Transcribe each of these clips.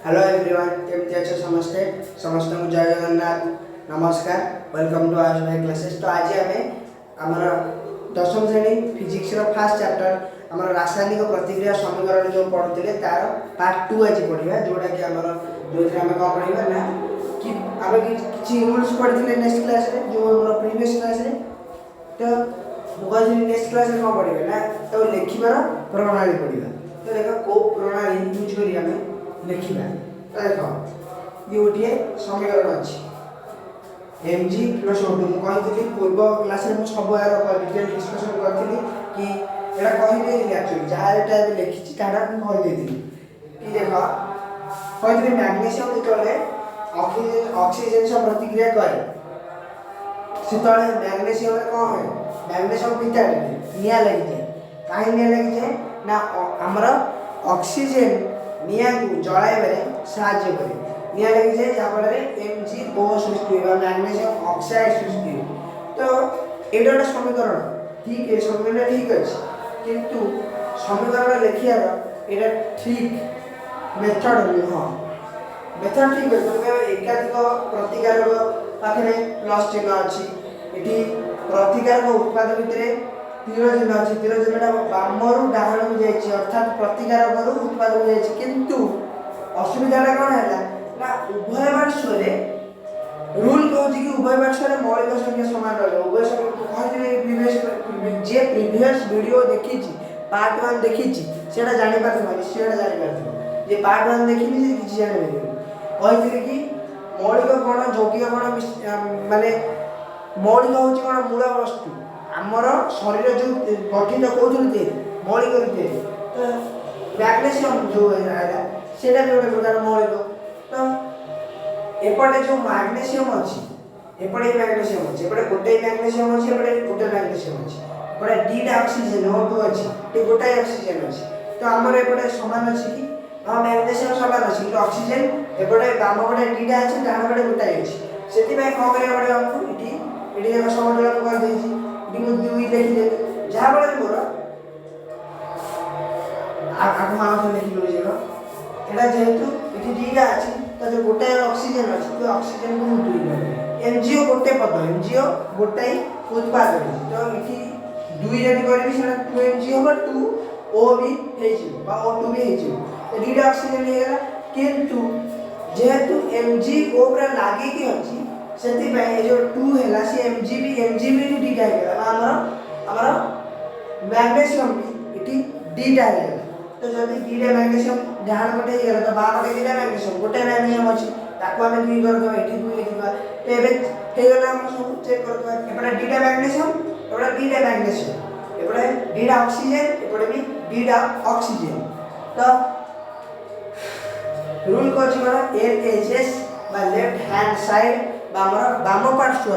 Hello everyone, केमती अच्छे समस्ते समस्त को जय जगन्नाथ नमस्कार। Welcome to our my classes. तो आज आम आमर दशम श्रेणी फिजिक्स फास्ट चैप्टर आम रासायनिक प्रतिक्रिया समीकरण जो पढ़ुते तार पार्ट 2 आज पढ़ा जोटा कि आम जो कौन पढ़ा ना कि आम कि रूल्स पढ़ी नेक्स्ट क्लास रे जो प्रीवियस क्लास रे। तो मुझे नेक्स्ट क्लास में कौन पढ़ा ना तो लिखार प्रणाली पढ़ा। तो देख कौ प्रणाली यूज कर लिखा। तो देख ये गोटे समीकरण अच्छी M G plus O two मुझे पूर्व क्लास में सब यार डिटेल डिस्कसन करी कि यहाँ कहीदे एक्चुअली जहाँ यहाँ लिखी कहीदे कि देख कही मैग्नेशियम जो ऑक्सीजन से प्रतिक्रिया करे से मैग्नेशियम कौन हुए मैग्नेशियम पिता निआ लगी जाए कहीं निआ लगी जाए ना आमर ऑक्सीजन निआ को जलाइबारे साहाय्य करे निआ लगी जाए जहाँफल एम जी ओ सृष्टि मैग्नेशियम ऑक्साइड सृष्टि। तो ये गोटे समीकरण ठीक है समीकरण ठीक अच्छे किंतु समीकरण लिखार यहाँ ठीक मेथड नुह मेथड ठीक है एकाधिक प्रतिकारक पाखे प्लस चिन्ह अच्छी ये प्रतिकारक उत्पाद भितर तीर चिन्ह अच्छी तीर चिन्हटा बामरू डाहाण को जाइए अर्थात प्रतिकारक उत्पाद को जाइए किंतु असुविधाटा कौन है ना उभय पार्श्वर रूल कहूँ कि उभय पार्श्वर मौलिक संख्या समान रहा उभय जे प्रीवियस वीडियो देखी पार्ट 1 देखी से जापार निश्चय जापार जे पार्ट 1 देखी से किसी जान कही कि मौलिक कौन यौगिक कौन माने मौलिक हूँ कौन मूल वस्तु आमर शरीर जो गठित कौन मौलिक तो मैग्नेशियम जो सेटा भी गोटे प्रकार मौलिक। तो एपटे जो मैग्नेशियम अच्छी एपटे मैग्नेशियम अच्छी एपटे गोटे मैग्नेशियम अच्छी एपटे गोटे मैग्नेशियम अच्छी एपटे दीटा ऑक्सीजन O2 अच्छी ये गोटाए ऑक्सीजन अच्छी। तो आमर एपटे सामान अच्छी कि हाँ मैग्नेशियम सामान अच्छी कि ऑक्सीजन एपटे बाम पटे दीटा अच्छी डाण पटे गोटाए अच्छी से कौन करा पड़े आमको ये समतुलन करदे दुई लिखिदे जहाँफल मोर आगे आउे लिखी यहाँ जेहेतु ये दीटा अच्छी तो जो गोटाए ऑक्सीजन अच्छी तो ऑक्सीजन को दुई एनजीओ गोटे पद एनजीओ गोटाए उत्पाद तो ये दुई जब करी 2 एनजी हम 2 ओ भी O2 भी हो दीटा ऑक्सीजन होगा किंतु जेहेतु एमजी ओ पूरा लागे कि अच्छी से जो 2 है सी एमजी भी दीटा हो आमर मैग्नेशियम भी ये दीटा है। तो जब दीटा मैग्नेशियम डाण पटे हो तो बाम पटे दीटा मैग्नेशियम गोटे मैग्नेशियम अच्छी ताको आम दुई करदे ये दुई लिखा तो ये होगा आम सब चेक करदे एपटे दीटा मैग्नेशियम एपटे दीटा मैग्नेशियम एपटे दीटा ऑक्सीजन एपटे भी दीटा ऑक्सीजन। तो रूल कौन LHS लेफ्ट हैंड साइड बाम पार्श्व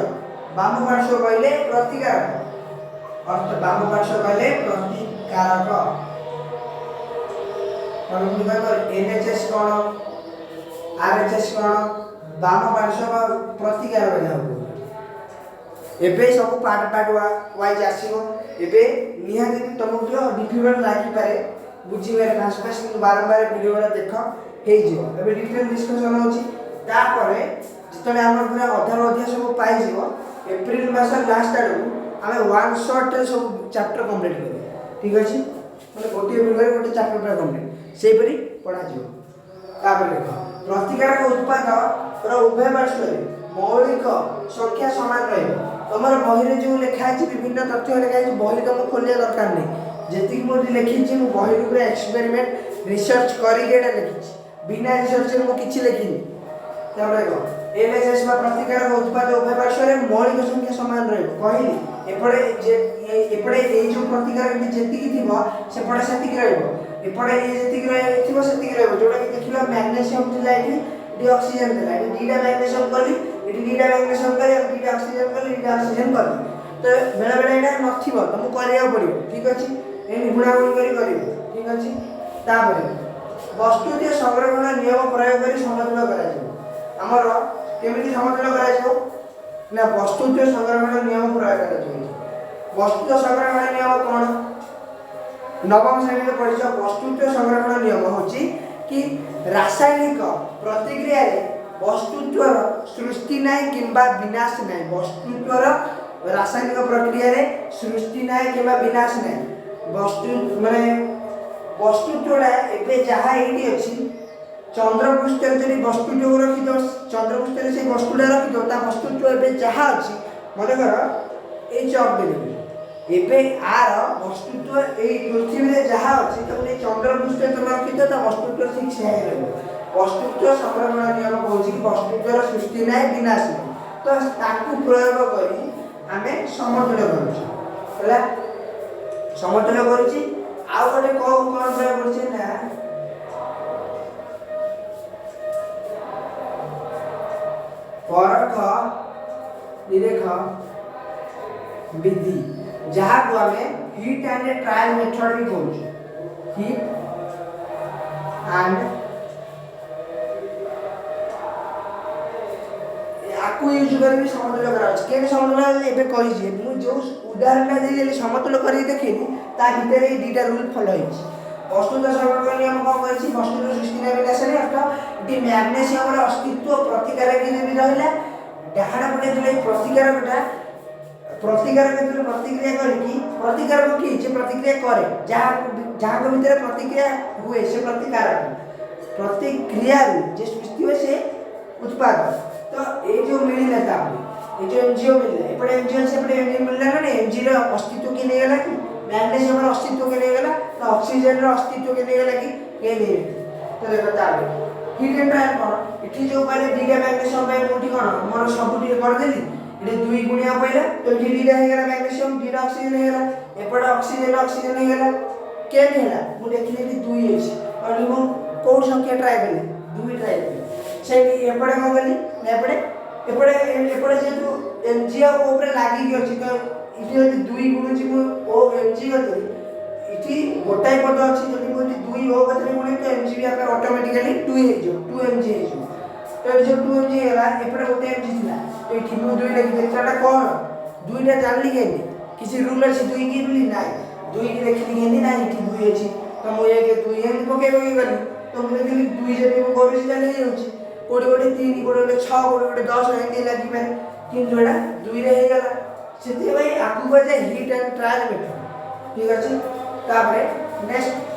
कहले प्रतिकारक अर्थ बाम पार्श्व कहले प्रतिकारक NHS कौन RHS कौन बाम पार्श्व प्रतिकारक एबे सब पार्ट वाइज आसो एबे निहाती तुमको डिफिकल्ट लगी पारे बुझे फास्ट फास्ट कि बारंबार वीडियो देख हो डिटेल डिस्कसन होची तापरे जितने आम पूरा अधार अध्याय सब पाई एप्रिल मास लास्ट आड़ आम वन शॉट सब चैप्टर कंप्लीट कर ठीक अच्छे मतलब गोटे वीडियो गोटे चैप्टर पूरा कंप्लीट से पढ़ा देख प्रतिकारक उत्पाद उभय पार्श्व मौलिक संख्या सामान रम बही जो लिखाई विभिन्न तथ्य लिखाई बही तुम खोलिया दरकार नहीं जी मुझे लिखी बही पूरा एक्सपेरिमेंट रिसर्च करके लिखी बिना रिसर्च में किसी लिखिनी। LHS प्रतिकारक उत्पाद उभय पार्श्व मौलिक संख्या सामान रही एपटे जो प्रतिकारक जी सेपटे से एपटे ये जोटा कि देख मैग्नेशियम थी ऑक्सीजन थी दीटा मैग्नेशियम कली दीटा मैग्नेशियम कली दीटा ऑक्सीजन कली दीटा ऑक्सीजन कली तो बेले बेले यहाँ नथिबो तुमको करिया पड़ो ठीक अच्छे ये बुणाबुणी कर ठीक अच्छे। तापर वस्तुतीय संग्रहण नियम प्रयोग कर समतुल करमर केमी समतुल कर वस्तुतीय संग्रहण नियम प्रयोग कर वस्तुतीय संग्रहण नियम कौन नवम श्रेणी में पढ़ी वस्तुत्व संग्रहण नियम हूँ कि रासायनिक प्रतिक्रिया वस्तुत्वर सृष्टि नाई किंबा विनाश नाई वस्तुत्वर रासायनिक प्रक्रिया सृष्टि नाई किंबा विनाश नाई वस्तु माने वस्तुत्वटा एबे जहाँ ये अच्छी चंद्रपृष्ठ जब वस्तुटी रखी दो चंद्रपृष्ठ से वस्तुटा रखी दो वस्तुत्व एबे जहाँ अच्छी मनकर ये चक देवी एबे आर वस्तुत्व ये पृथ्वी में जहाँ अच्छी तुम चंद्रपृष्ठ तुम रखी दो वस्तुत्व ठीक से वस्तुत्व संक्रमण नियम कौन कि वस्तुत्वर सृष्टि ना विनाश ना तो ताकू प्रयोग कर समतुल्य कर समतुल्य करुच्ची आउ गोटे कौन कौन प्रयोग कर परख निरेख विधि जहाँ को आम हिट एंड ट्रायल मेथड भी कहूँ हिट एंड आपको यूज कर समतुल्य कर समतुल्य एवं कही जो उदाहरण देली समतुल्य कर देखी ता भीतर ये दुटा रूल फॉलो होती वस्तुतः संरक्षण नियम कौन कही वस्तुर सृष्टि ना विनाश अर्थात ये मैग्नेशियम अस्तित्व प्रतिकारक भी रहा डाहाण पटे जो प्रतिकारकटा प्रतिकारक प्रतिक्रिया करके प्रतिकारक किए से प्रतिक्रिया करे जहाँ भीतर प्रतिक्रिया हुए से प्रतिकारक प्रतिक्रिया जे सृष्टि हुए से उत्पादक तो ये जो मिलला ये जो एमजीओ मिलला एपटे एमजीओ से एपटे एमजी मिलला ना एमजी रो अस्तित्व के नहीं गला कि मैग्नेशियम रो अस्तित्व के नहीं गला तो ऑक्सीजन रो अस्तित्व के नहीं गला कि ये नहीं तो देखो ताले हिट एंड ट्रायल कोन इठी जो पहले दीटा मैग्नेशियम पे मोटी कोन मोर सबुटी कर देली इटे दुई गुणिया पइला तो इठी दीटा हे गला मैग्नेशियम दीटा ऑक्सीजन हे गला एपटे ऑक्सीजन हे गला के नहीं हला मु देखली कि दुई अछि और मु कोन संख्या ट्राई करली दुई ट्राई करली से एपटे को गली एपटे एपटे एपटे जेतु एमजीओ ऊपर लागी कि अछि तो इठी यदि दुई गुण छि मु ओ एमजी गतरी इठी गोटाई पद अछि जदि मु दुई ओ गतरी गुण तो एमजी भी ऑटोमेटिकली 2 हे जो 2 एमजी हे जो तो जो 2 एमजी हेला एपटे गोटे एमजी थिला तो इठी मु दुई लगी देखटा कोन दुईटा जानली के किसी रूल अछि दुई की रूल नाही दुई की देखली के नाही इठी दुई अछि तो मु एक दुई एम पके पके गली तो मु देखली दुई जदि मु करूछि जानि जाउछि कोड़ी कोड़ी 3 कोड़ी कोड़ी 6 कोड़ी कोड़ी 10 एंडी लगी पारे किंतु एटा दुई रे हे गला सेति भाई आकु बजे हिट एंड ट्रायल मेथड ठीक अछि तापरे नेक्स्ट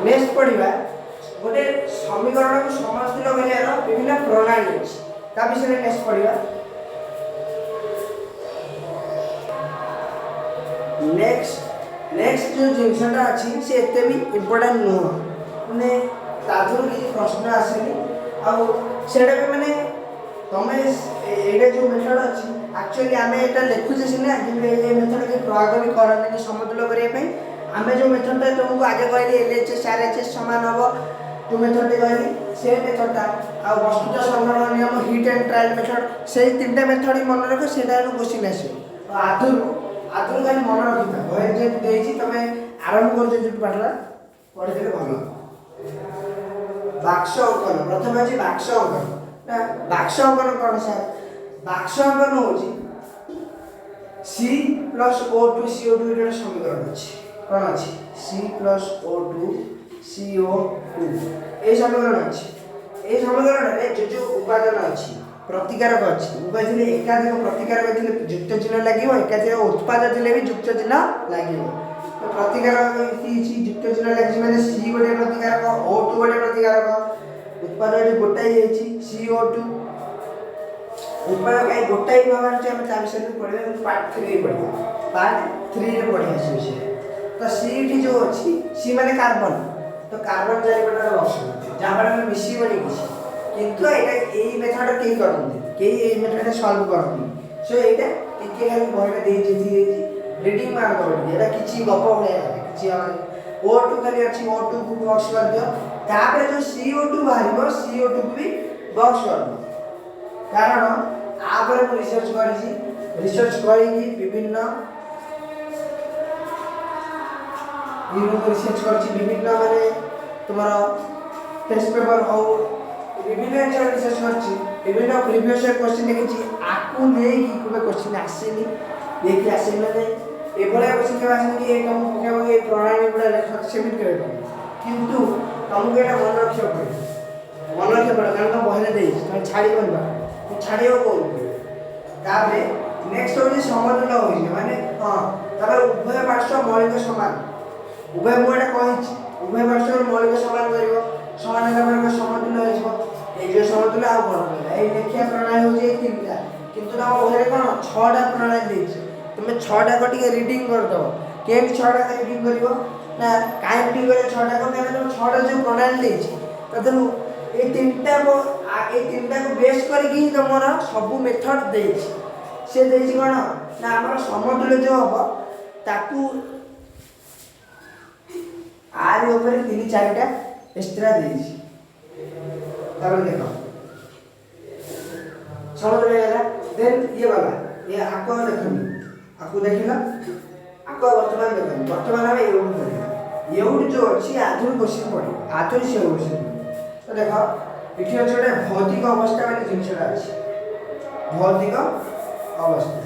नेक्स्ट पढ़िबा गोटे समीकरण को समतुल्य करियार विभिन्न प्रणाली अछि ता विषय नेक्स्ट पढ़िबा नेक्स्ट जो जिनसटा अछि से एते भी इंपोर्टेंट नो माने ताधुर की प्रश्न आसेनी आ सेडा भी माने तमे एडा जो मेथड अछि एक्चुअली आमे एटा लेखुचे सिना कि ए मेथड के प्रयोग भी करने समतुल्य करिया पई आमे जो मेथड तुमको आगे कहली एलएचएस आरएचएस समान हो जो मेथड कहली से मेथडटा आ वस्तुतः संरक्षण नियम हिट एंड ट्रायल मेथड से तीनटा मेथड ही मन रख सेटा क्वेश्चन आसे आधुर खाली मन रखिता भय जे देछि तमे आरंभ कर जे पाठरा पढि देले भलो बाक्स अंकन प्रथम अछि बाक्स अंकन ना बाक्स अंकन कोन सर बाक्स अंकन होछि C + O2 CO2 एटा समीकरण अछि कौन अच्छी C+O2 CO2 ए समीकरण अच्छी ए समीकरण रे जो जो उपादान अच्छी प्रतिकारक अच्छी उभय थिले एकाधिक प्रतिकारक थिले युक्त चिन्ह लागिवो एकाधिक उत्पाद थिले भी युक्त चिन्ह लागिवो तो प्रतिकारक इति युक्त चिन्ह लागि माने C गोटे प्रतिकारक O2 गोटे प्रतिकारक उत्पाद रे गोटाई हेछि CO2 उत्पाद काई गोटाई भागार जे हम ता विषय पढिबे पार्ट 3 पढिबे पार्ट 3 रे पढि आसी विषय तो सी जो अच्छी सी माने कार्बन तो कार्बन चारिपटा ऑप्शन जहाँ पर मिसी बनी किसी किंतु एटा एई मेथड के करथि के एई मेथड सॉल्व करथि सो एटा टिके खाली बहिरा दे जेथि रीडिंग मार करथि एटा किछि गप होय किछि O2 खाली अछि O2 को बॉक्स कर दियो तापर जो CO2 बाहरिबो CO2 को भी बॉक्स कर दियो कारण आपर मु रिसर्च करी विभिन्न रिसर्च कर विभिन्न माने तुम्हारा टेस्ट पेपर हो विभिन्न रिसर्च कर विभिन्न प्रीवियस क्वेश्चन देखी आपको नहीं कि कोई क्वेश्चन आसेनी देखि आसे माने एभले क्वेश्चन के आसे कि एक हम पकेबो ए प्रणाली गुडा लेखक सेमिट करे किंतु तुमको एटा मन रखियो पड़े कारण तुम बहरे दे तुम छाड़ी बनबा तू छाड़ियो कोन ताबे नेक्स्ट हो समतुल्य होई माने हां ताबे उभय पार्श्व मौलिक समान उभय मुएटा कहिछि उभय पार्श्व मौलिक समान करिवो समान हेला पर समतुल्य होइछो ए जे समतुल्य आ कोन कहला ए लेखिया प्रणाली हो जे तीनटा किंतु ना बहरे कोन 6टा प्रणाली देछि तुम 6टा को टिके रीडिंग कर दो केम 6टा रीडिंग करिवो ना काई रीडिंग करे 6टा को मैं तुम 6टा जो प्रणाली देछि तदनु ए तीनटा को बेस करके तुमरा सब मेथड देछि से देछि कोन ना हमर समतुल्य जो हबो ताकू आर ऊपर 3-4टा एक्स्ट्रा देछि तब देखो समतुल्य होला देन ये वाला ये आको देखिला आको वर्तमान हम एउड जो अछि आधुनिक क्वेश्चन पड़ी आधुनिक से क्वेश्चन तो देखो इठी अछि गोटे भौतिक अवस्था वाली जिनिसटा अछि भौतिक अवस्था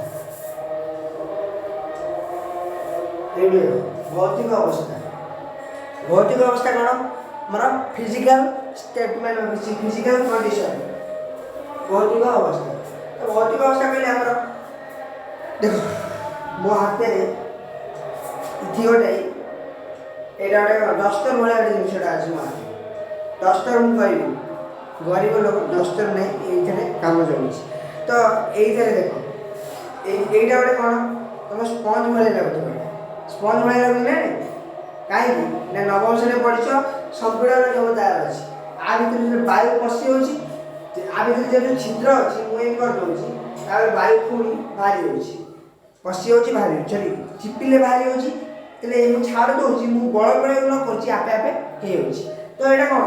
एबे भौतिक अवस्था कोन हमरा फिजिकल स्टेटमेंट अछि फिजिकल कंडीशन भौतिक अवस्था तो भौतिक अवस्था कहले हमरा देखो मो हाथे रे इथि गोटे एटा गोटे डस्टर वाला जिनिसटा अछि मो हाथे डस्टर मु कहबी गरीब लोग डस्टर नहीं एइथरे काम चलुछि तो एइथरे देखो एइटा गोटे कोन तुम स्पंज भले लागतो स्पंज भले लागतो ने काई ना नवम श्रेणी पढिछो संपीड़न क्षमता अछि आ भीतर जे वायु पसी होछि आ भीतर जे छिद्र अछि मु एइ कर दोछि तार वायु पुणी बाहरी होछि पसी होछि बाहरी चली चिपिले बाहरी होछि तले मु छाड़ दोछि मु बळ प्रयोग न करछि आपे आपे हे होछि तो एटा कोन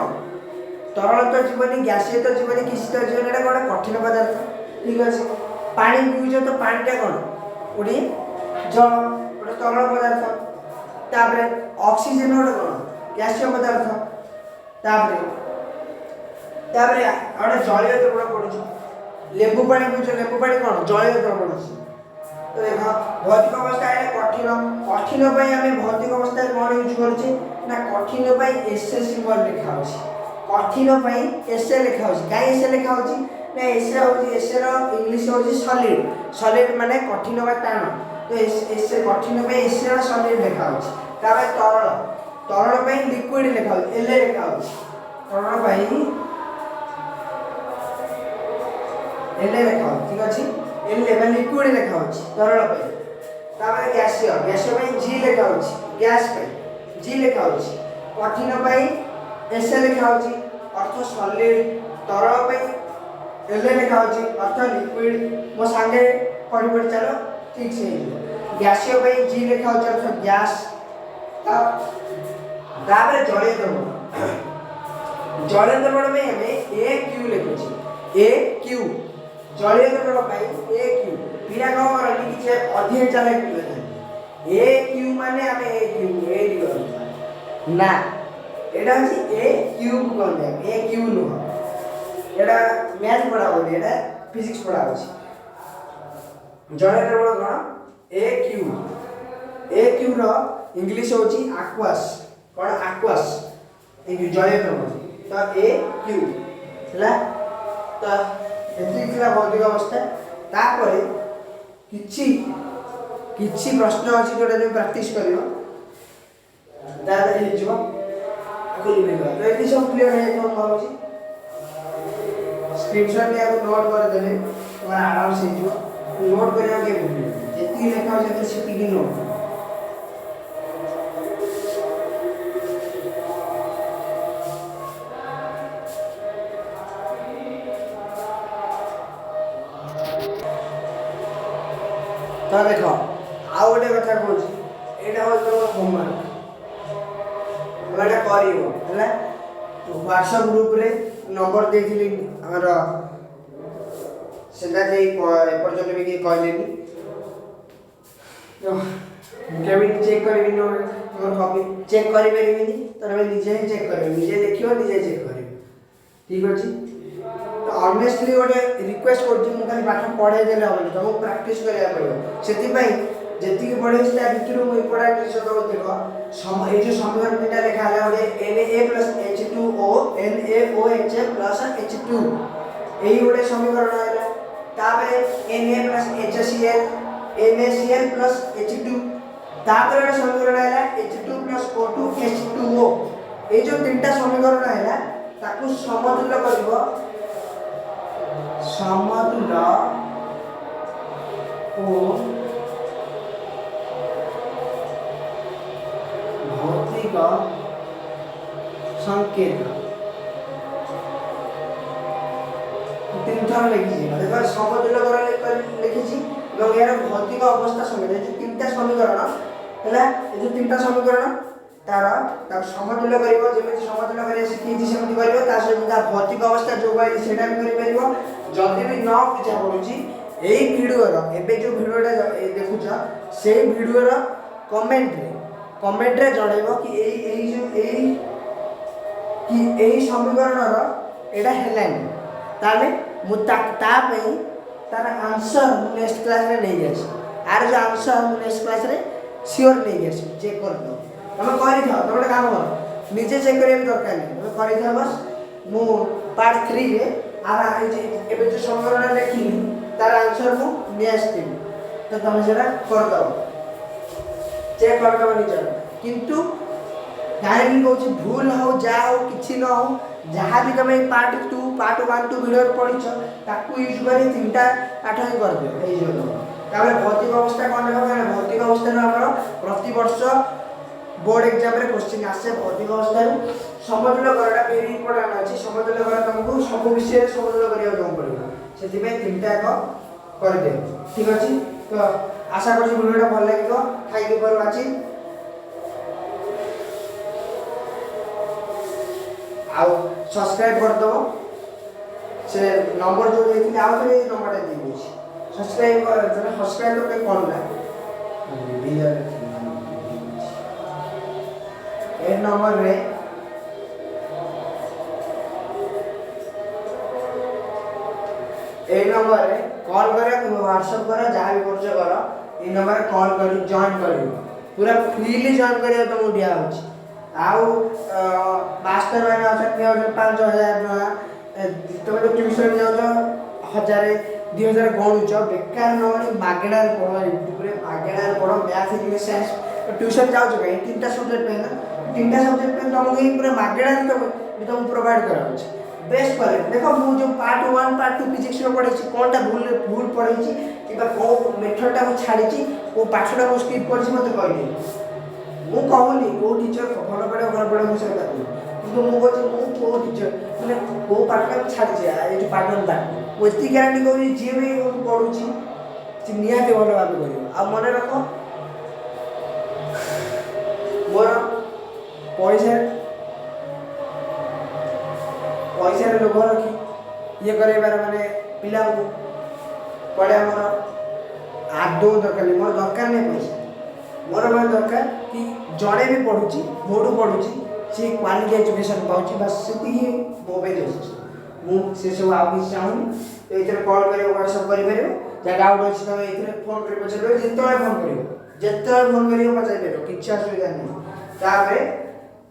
तरल तो जीवन गैसीय तो जीवन किसी जीवन एटा कोन कठिन पदार्थ ठीक अछि पानी पिउछ तो पानीटा कोन ओडी जल ओडे तरल पदार्थ तापरे ऑक्सीजन ओडे कोन गैसीय पदार्थ तापरे ओडे जलीय द्रव पडुछ लेबू पानी पिउछ लेबू पानी कोन जलीय द्रव पडुछ तो देखो भौतिक अवस्था है कठिन पई हमें भौतिक अवस्था कोन यूज करछि ना कठिन पई एसए सिंबल लिखा होछि कठिन पई एसए लिखा होछि काई एसए लिखा होछि ना एसए होछि एसए रो इंग्लिश होछि सॉलिड माने कठिन बा टाण तो एसए कठिन पई एसए रो सॉलिड लिखा होछि ताबे तरल पई लिक्विड लिखा होछि एल लिखा होछि तरल पई एल लिखा होछि ठीक अछि एल माने लिक्विड लिखा होछि तरल पई ताबे गैसीय पई जी लिखा होछि गैस पई जी लिखा होछि कठिन पई एस लिखा होछि अर्थ सॉलिड तरल पई एल लिखा होछि अर्थ लिक्विड मो संगे पढि चलो ठीक से गैसीय पई जी लिखा होछि अर्थ गैस ताबे जलीय द्रव में हमें ए क्यू लिखुछि ए क्यू जलीय द्रव पई ए क्यू बिना को रखी किछ अधिक चले ए क्यू माने हमें ए क्यू ए दिगो ना एटा अछि ए क्यूब कोन दे ए क्यू नो एटा मैथ पढ़ा हो एटा फिजिक्स पढ़ा हो जलीय द्रव कोन ए क्यू रो इंग्लिश होची एक्वास कोन एक्वास ए जलीय द्रव तो ए क्यू हला तो एतिकला भौतिक अवस्था तापरे किछि प्रश्न अछि जोटा जो प्रैक्टिस करियो दादा हे जो आकुली बेगा तो एति सब क्लियर है तो मारुछि स्क्रीनशॉट ले आप नोट कर देले तुम्हारा आराम से जो नोट करियो के भूल जेति लिखा हो से सेति की नोट तो देखो आ गोटे कथा कहूँ एटा हो तुम होमवर्क एटा करियो हैला व्हाट्सएप ग्रुप रे नंबर देथिली हमर सेटा जे एपर्यंत भी कहलेनी केमिति चेक करबी नो मोर हॉबी चेक करि परिबिनी तमे निजे ही चेक करबी निजे देखियो निजे चेक करबी ठीक अछि तो ऑनेस्टली गोटे रिक्वेस्ट करछु मु खाली पाठ पढे देले होबनी तुमको प्रैक्टिस करिया पड़ियो सेति पई जेति के पढे से भितरु मु पढा जिस तो देखो ए जो समीकरण तीनटा लिखा है गोटे Na+H2O NaOH प्लस H2 एही गोटे समीकरण है तापरे Na+HCl NaCl प्लस H2 तापर गोटे समीकरण है H2+O2H2O ए जो तीनटा समीकरण है ताकू समतुल्य करबो समतुल्य ओ भौतिक संकेत तीन थर लिखी देखो समतुल्य कर लिखी यार भौतिक अवस्था संकेत जो तीनटा समीकरण है जो तीनटा समीकरण तार समतुल्य करिवो जेमे समतुल्य करिया सिखिछि सेमति करिवो ता सहित भौतिक अवस्था जो गाइल सेटा भी करि परिवो जल्दी भी न बुझा पड़ुछि एई वीडियो रो एबे जो वीडियोटा देखुछ सेई वीडियो रो कमेंट रे जणैबो कि एई समीकरण रो एटा हेलानी ताले मु ता पई तार आंसर नेक्स्ट क्लास रे नै जाछि आर जो आंसर नेक्स्ट क्लास रे श्योर नै जाछि चेक कर दो तुम करि थाओ तुम काम कर निजे चेक करिया दरकार नहीं तुम करि थाओ बस मु पार्ट 3 रे आ एबे जो समीकरण लिखी तार आंसर मु नै आस्ती तो तुम सेटा कर दो चेक कर दो निजे किंतु काहे कहू भूल हो जा हो किछि न हो जहाँ भी तुम पार्ट 2 पार्ट 1 2 वीडियो पढ़िछ ताकू यूज करी तीनटा पाठ ही कर दियो एई जो तापर भौतिक अवस्था कोन देखो भौतिक अवस्था रे हमर प्रति वर्ष बोर्ड एग्जाम रे क्वेश्चन आसे भौतिक अवस्था रे समतुल्य करडा वेरी इंपोर्टेंट अछि समतुल्य कर तुमको सब विषय रे समतुल्य करिया दम पड़िबो सेति में तीनटा एक कर दे ठीक अछि तो आशा करी वीडियोटा भल लागितो थैंक यू फॉर वाचिंग आउ सब्सक्राइब कर दो से नंबर जो देखि आउ थे नंबर दे दी सब्सक्राइब कर जने सब्सक्राइब तो कोन ला ए नंबर रे ए नंबर रे कॉल करे व्हाट्सएप करे जहां भी करछ करो ए नंबर कॉल करी जॉइन करियो पूरा फ्रीली जॉइन करियो त दिया होछि आउ मास्टर मैंने अच्छा 5000 तुम तो ट्यूशन जाओ 1000 2000 गणुच बेकार न मागेड़ा पढ़ो यूट्यूब रे मागेड़ा पढ़ो मैथ इंग्लिश साइंस ट्यूशन जाओ कहीं तीनटा सब्जेक्ट पे ना तीनटा सब्जेक्ट पे तुमको ही पूरा मागेड़ा तुम प्रोवाइड कराउछ बेस्ट पर देखो मु जो पार्ट 1 पार्ट 2 फिजिक्स रो पढ़ै छी कोनटा भूल पढ़ै छी किबा को मेथड टा को छाड़ी छी को पाठटा को स्किप कर छी मते कहि दे मु कहूनी को टीचर भल पड़े घर पड़े मुझे किंतु मु कहूँ मु को टीचर मैंने को पाठटा छाड़ी ये जो पाठ था वो एति गारंटी कहूँ जी भी पढ़ुची से निहाती भल भाव कर आ मन रख मोर पैसा पैसा लोभ रखी ये करार माने पिला पढ़ा मोर आदौ दरकार नहीं मोर दरकार नहीं पैसा मोर मैं दरकार कि जड़े भी पढ़ुची मोडू पढ़ुची से क्वालिटी एजुकेशन पाउची बस सेति ही मोबाइल मु से सब आ भी चाहूँ एथरे कॉल करियो व्हाट्सएप करि परियो जा डाउट अछि त एथरे फोन करि पछे जेतले फोन करियो पछे देबो किछ असुविधा नहीं तापरे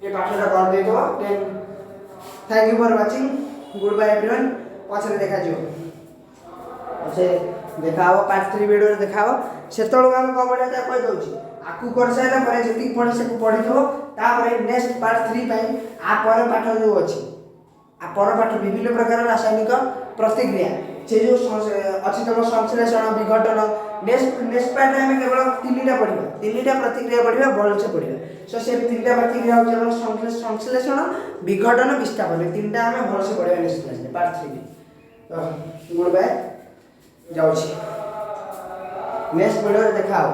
ये पाठटा कर दे दो then thank you for watching good bye everyone पछे देखा जो पछे देखाओ पार्ट 3 वीडियो देखाओ सेतळो हम कमेंट ता कहि दउची आकु कर साइला परे जति पढे से पढि दो तापरे नेक्स्ट पार्ट 3 पई आ पर पाठ जो अछि आ पर पाठ विभिन्न प्रकार रासायनिक प्रतिक्रिया से जो अछि तम संश्लेषण विघटन नेक्स्ट पार्ट रे हम केवल तीनटा प्रतिक्रिया पढिबा बल से पढिबा सो से तीनटा प्रतिक्रिया हो जेवल संश्लेषण विघटन विस्थापन तीनटा हम बल से पढिबा नेक्स्ट क्लास में पार्ट 3 तो गुड बाय जाउछि नेक्स्ट वीडियो देखाओ।